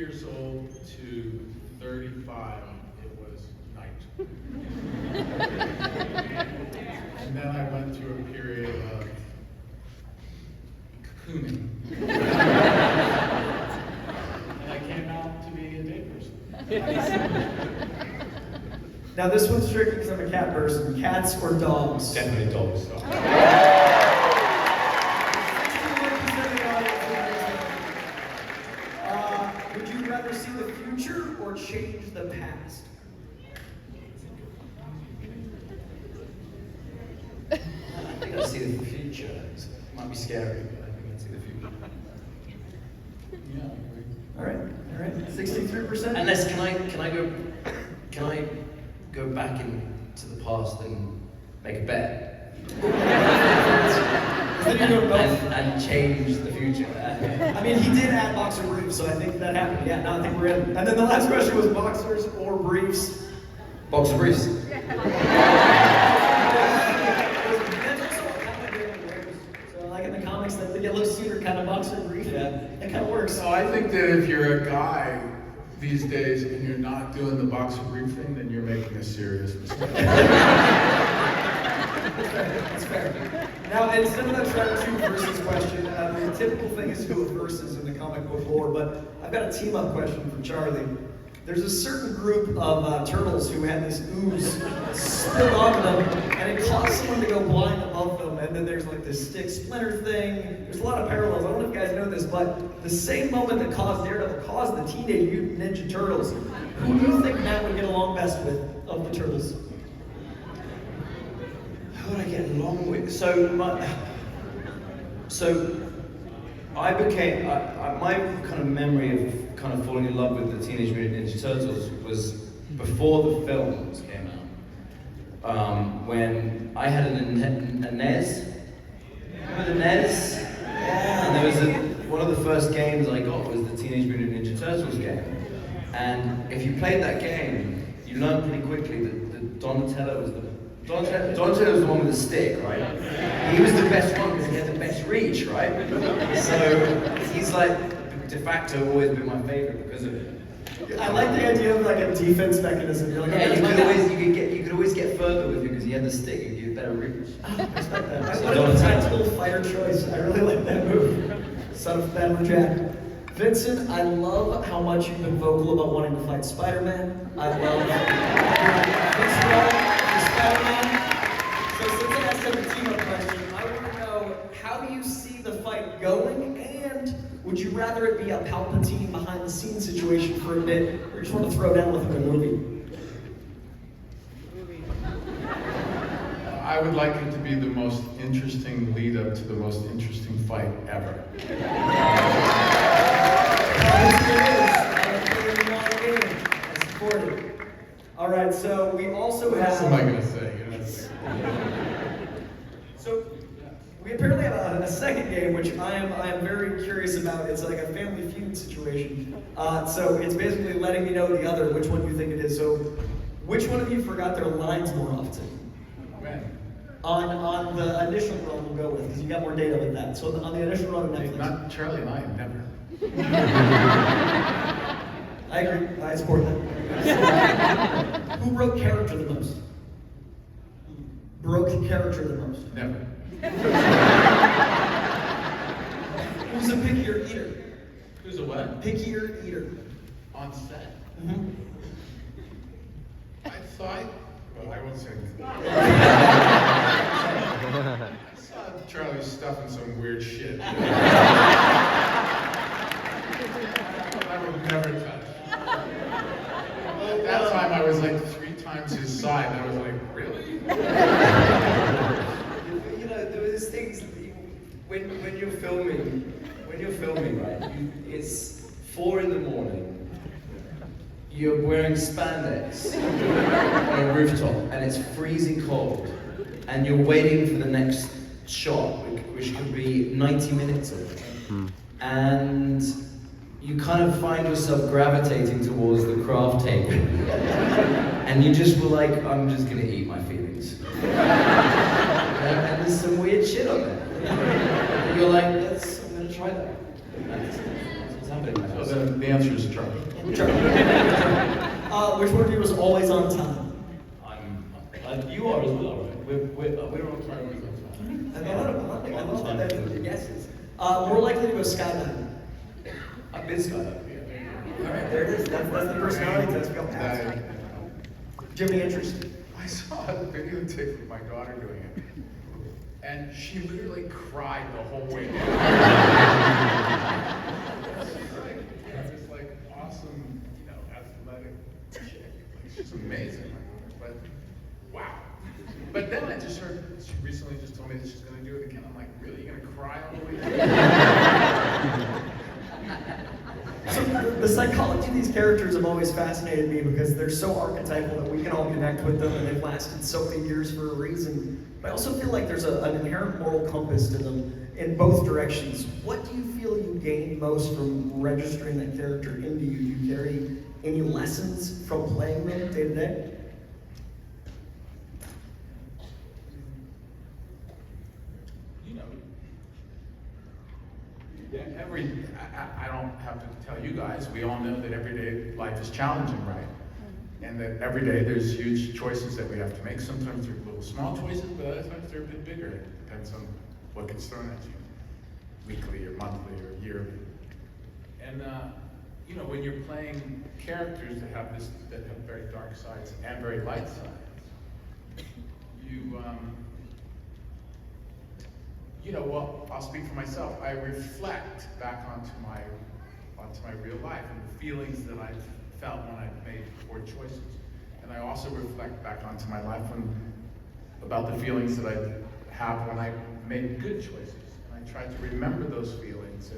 years old to 35, it was night. And then I went through a period of cocooning. And I came out to be a day person. Now this one's tricky because I'm a cat person. Cats or dogs? Definitely dogs. Would you rather see the future or change the past? I think I'd see the future. It might be scary, but I think I'd see the future. Yeah, I agree. All right. 63%. Unless, can I go back into the past and make a bet? and change the future. I mean, he did add boxer briefs, so I think that happened. Yeah, no, I think we're in. And then the last question was boxers or briefs. Boxer briefs. That's also what Comic Book wears. So, like in the comics, the yellow suit or kind of boxer brief. Yeah, that kind of works. So I think that if you're a guy these days and you're not doing the boxer brief thing, then you're making a serious mistake. That's fair. Now, instead of that trend 2 versus question, the typical thing is to do a versus in the comic book lore, but I've got a team-up question for Charlie. There's a certain group of turtles who had this ooze spilled onto them, and it caused someone to go blind above them, and then there's like this stick splinter thing. There's a lot of parallels. I don't know if you guys know this, but the same moment that caused Daredevil caused the Teenage Mutant Ninja Turtles. Who do you think Matt would get along best with of the turtles? How would I get along with? So I became my kind of memory of kind of falling in love with the Teenage Mutant Ninja Turtles was before the films came out. When I had a NES. Remember the NES? Yeah. And there was one of the first games I got was the Teenage Mutant Ninja Turtles game. And if you played that game, you learned pretty quickly that Donatello was the one with the stick, right? He was the best one because he had the best reach, right? So he's like de facto always been my favorite because of it. I like the idea of like a defense mechanism. You're like, yeah, you could always get further with him because he had the stick and you get better reach. I respect that. I like the tactical fighter choice. I really like that move. Son of Batman Jack. Vincent, I love how much you've been vocal about wanting to fight Spider-Man. I love Spider-Man. So since I asked him a team-up question, I want to know, how do you see the fight going, and would you rather it be a Palpatine behind-the-scenes situation for a bit, or you just want to throw down with him in a movie? I would like it to be the most interesting lead-up to the most interesting fight ever. All right, so we also have... What am I going to say? So we apparently have a second game, which I am very curious about. It's like a Family Feud situation. So it's basically letting me know the other, which one you think it is. So which one of you forgot their lines more often? When? On the initial run we'll go with, because you got more data with that. So on the initial run of Netflix. Not Charlie and I, never. I agree. I support that. Who wrote character the most? Broke character the most? Never. Who's a pickier eater? Who's a what? Pickier eater. On set? Mm-hmm. I thought, well, I won't say anything. I saw Charlie stuffing some weird shit. I would never touch. At that time, I was like 3 times his size. I was like, really? You know, there was things when you're filming, right? It's 4 in the morning. You're wearing spandex on a rooftop, and it's freezing cold, and you're waiting for the next shot, which could be 90 minutes of it, and you kind of find yourself gravitating towards the craft table, and you just were like, I'm just gonna eat my feelings. And there's some weird shit on there. And you're like, I'm gonna try that. What's happening now? So the answer is Charlie. Which one of you was always on time? You are as well, right? We're on time. I love that that's your guesses. More likely to go skydiving. I've been skydiving. All right, there it is. That's the personality test we got past. Do you have any interest? I saw a videotape of my daughter doing it, and she literally cried the whole way down. It's just like awesome, athletic chick. Like, she's amazing. But wow. But then I just heard she recently just told me that she's going to do it again. I'm like, really? You're going to cry all the way down? So the psychology of these characters have always fascinated me because they're so archetypal that we can all connect with them and they've lasted so many years for a reason. But I also feel like there's an inherent moral compass to them in both directions. What do you feel you gain most from registering that character into you? Do you carry any lessons from playing them day to day? I don't have to tell you guys, we all know that everyday life is challenging, right? And that every day there's huge choices that we have to make. Sometimes they're little small choices, but other times they're a bit bigger. It depends on what gets thrown at you, weekly or monthly or yearly. And when you're playing characters that have very dark sides and very light sides, well, I'll speak for myself. I reflect back onto my real life and the feelings that I've felt when I've made poor choices. And I also reflect back onto my life about the feelings that I have when I made good choices. And I try to remember those feelings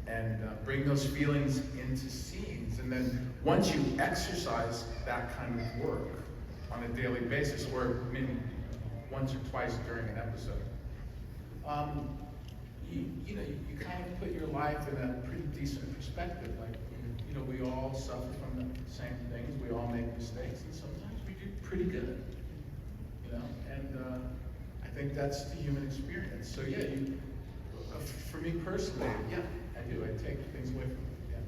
and bring those feelings into scenes. And then once you exercise that kind of work on a daily basis, or maybe once or twice during an episode, you kind of put your life in a pretty decent perspective. Like, we all suffer from the same things. We all make mistakes, and sometimes we do pretty good. And I think that's the human experience. So yeah, for me personally, yeah, I do. I take things away from it. Yeah.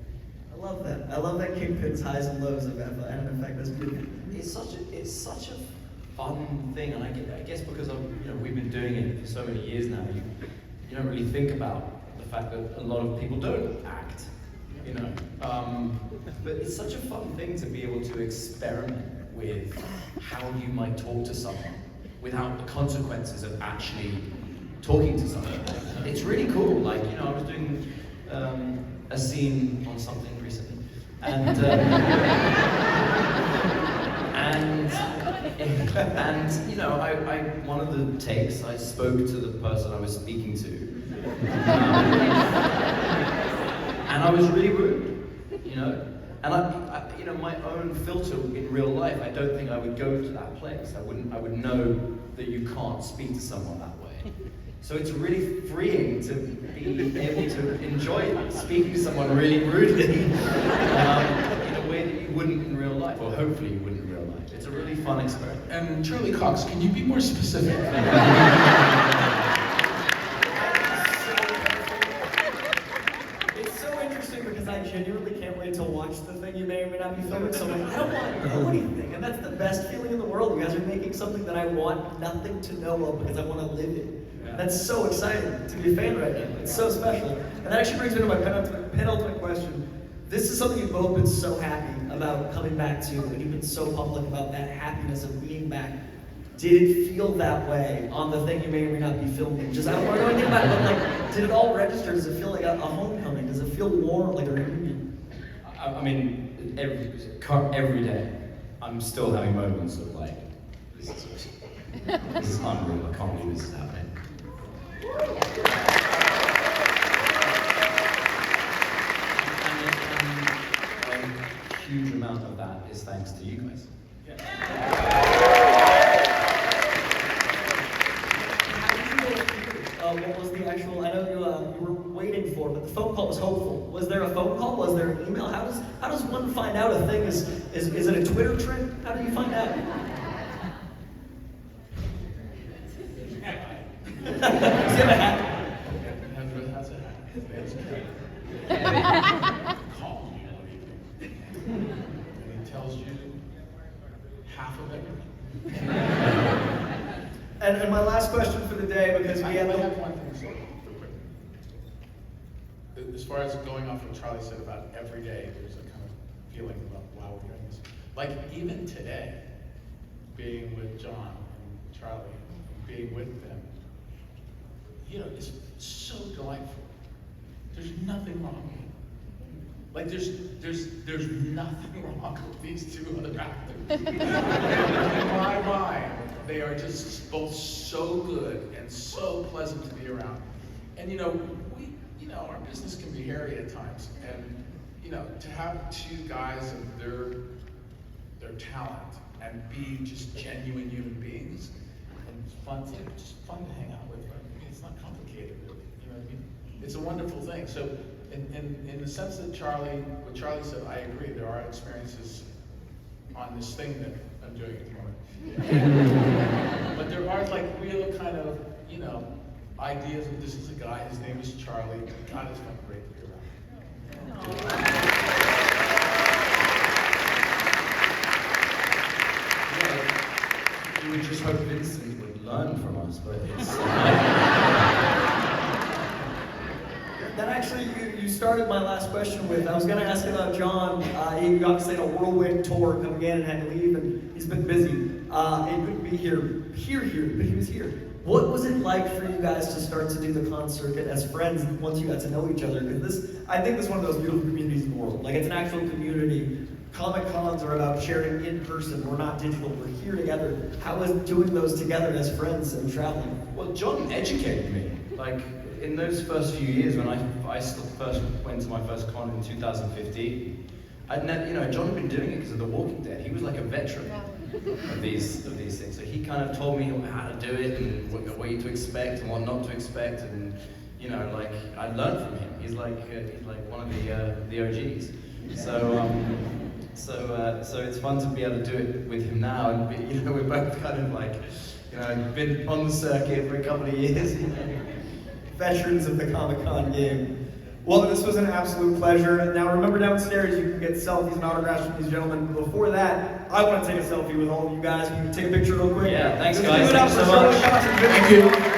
I love that. I love that Kingpin's highs and lows of Eva, and in fact, that's beautiful. It's such a fun thing, and I guess because we've been doing it for so many years now, you don't really think about the fact that a lot of people don't act, but it's such a fun thing to be able to experiment with how you might talk to someone without the consequences of actually talking to someone. It's really cool. Like, I was doing a scene on something recently, and one of the takes, I spoke to the person I was speaking to, and I was really rude, and I my own filter in real life, I don't think I would go to that place. I would know that you can't speak to someone that way. So it's really freeing to be able to enjoy speaking to someone really rudely in a way that you wouldn't in real life, or hopefully you wouldn't in real life. It's a really fun experiment. And Charlie Cox, can you be more specific? It's so interesting because I genuinely can't wait to watch the thing you may or may not be filming. So I don't want to know anything, and that's the best feeling in the world. You guys are making something that I want nothing to know of because I want to live it. That's so exciting to be a fan right now. It's so special. And that actually brings me to my penultimate question. This is something you've both been so happy about coming back to, and you've been so public about that happiness of being back. Did it feel that way on the thing you may or may not be filming? Just, I don't want to know anything about it, but like, did it all register? Does it feel like a homecoming? Does it feel warm, like a reunion? I mean, every day, I'm still having moments of like, this is unreal, I can't believe this is happening. And a huge amount of that is thanks to you guys. What was the actual, I know you were waiting for, but the phone call was hopeful. Was there a phone call? Was there an email? How does one find out a thing is it a Twitter trick? How do you find out? Does he have a hat? Has a hat. his cat. Calls you one evening. And he tells you half of everything. And my last question for the day, because we I have have one thing to say real quick. As far as going off what Charlie said about every day, there's a kind of feeling about, wow, we're doing this. Like even today, being with John and Charlie, being with them, you know, it's so delightful. There's nothing wrong with it. Like there's nothing wrong with these two other actors. In my mind, they are just both so good and so pleasant to be around. And you know, our business can be hairy at times, and you know, to have two guys of their talent and be just genuine human beings, and it's fun, just fun to hang out with. Right? I mean, it's not complicated, really. You know what I mean? It's a wonderful thing. So, in the sense that what Charlie said, I agree. There are experiences on this thing that I'm doing at the moment, but there are like real kind of, you know, ideas of this is a guy. His name is Charlie. God, it's been great to be around. You would just hope Vincent would learn from us, but it's... That actually, you started my last question with, I was going to ask about John. He obviously had a whirlwind tour coming in and had to leave, and he's been busy. He couldn't be here, but he was here. What was it like for you guys to start to do the con circuit as friends once you got to know each other? Because I think this is one of those beautiful communities in the world. Like, it's an actual community. Comic cons are about sharing in person. We're not digital. We're here together. How was doing those together as friends and traveling? Well, John educated me. Like, in those first few years when I first went to my first con in 2015, John had been doing it because of The Walking Dead. He was like a veteran of these things. So he kind of told me how to do it and what to expect and what not to expect, and you know, like I learned from him. He's like one of the OGs. So it's fun to be able to do it with him now, and we're both kind of like, been on the circuit for a couple of years. Veterans of the Comic-Con game. Well, this was an absolute pleasure. Now remember, downstairs you can get selfies and autographs from these gentlemen. Before that, I want to take a selfie with all of you guys. Can you take a picture real quick? Yeah, thanks Let's guys. give it up Thanks for so much. Charlie Cox and Vincent. Thank you.